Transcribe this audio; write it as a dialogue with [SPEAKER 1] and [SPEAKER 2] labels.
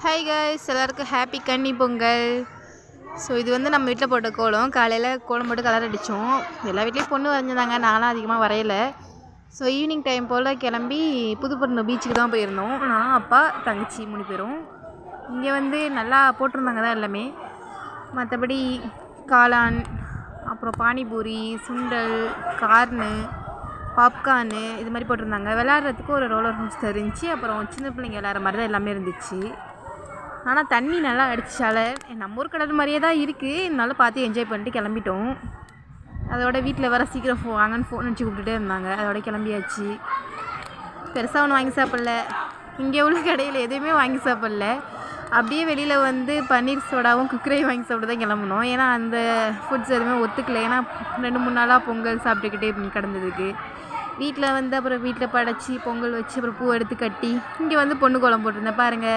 [SPEAKER 1] Hi guys, எல்லாருக்கும் happy கன்னி Pongal. So இது வந்து நம்ம வீட்டில் போட்ட கோலம். காலையில் கோலம் போட்டு கலர் அடித்தோம். எல்லா வீட்லேயும் பொண்ணு வரைஞ்சிருந்தாங்க, நானும் அதிகமாக வரையலை. ஸோ ஈவினிங் டைம் போல் கிளம்பி புதுப்பட்டினம் பீச்சுக்கு தான் போயிருந்தோம். நான், அப்பா, தங்கச்சி 3 பேரும். இங்கே வந்து நல்லா போட்டிருந்தாங்க தான் எல்லாமே. மற்றபடி காளான், அப்புறம் பானிபூரி, சுண்டல், கார்னு, பாப்கார்னு இது மாதிரி போட்டிருந்தாங்க. விளையாடுறதுக்கு ஒரு ரோலர் கோஸ்டர் இருந்துச்சு. அப்புறம் சின்ன பிள்ளைங்க விளையாடுற மாதிரி தான் எல்லாமே இருந்துச்சு. ஆனால் தண்ணி நல்லா அடிச்சால நம்ம ஊர் கடல் மாதிரியே தான் இருக்குது. இருந்தாலும் பார்த்து என்ஜாய் பண்ணிட்டு கிளம்பிட்டோம். அதோட வீட்டில் வர சீக்கிரம் வாங்கன்னு ஃபோன் அடிச்சு கூப்பிட்டுட்டே இருந்தாங்க. அதோட கிளம்பியாச்சு. பெருசாக ஒன்றும் வாங்கி சாப்பிடல. இங்கே உள்ள கடையில் எதுவுமே வாங்கி சாப்பிடல. அப்படியே வெளியில் வந்து பன்னீர் சோடாவும் குக்கரையும் வாங்கி சாப்பிட்டு தான் கிளம்புனோம். ஏன்னா அந்த ஃபுட்ஸ் எதுவுமே ஒத்துக்கல. ஏன்னா 2-3 நாளாக பொங்கல் சாப்பிட்டுக்கிட்டே கிடந்ததுக்கு வீட்டில் வந்து அப்புறம் வீட்டில் படைச்சி பொங்கல் வச்சு அப்புறம் பூ எடுத்து கட்டி இங்கே வந்து பொண்ணு கோலம் போட்டிருந்தேன் பாருங்கள்.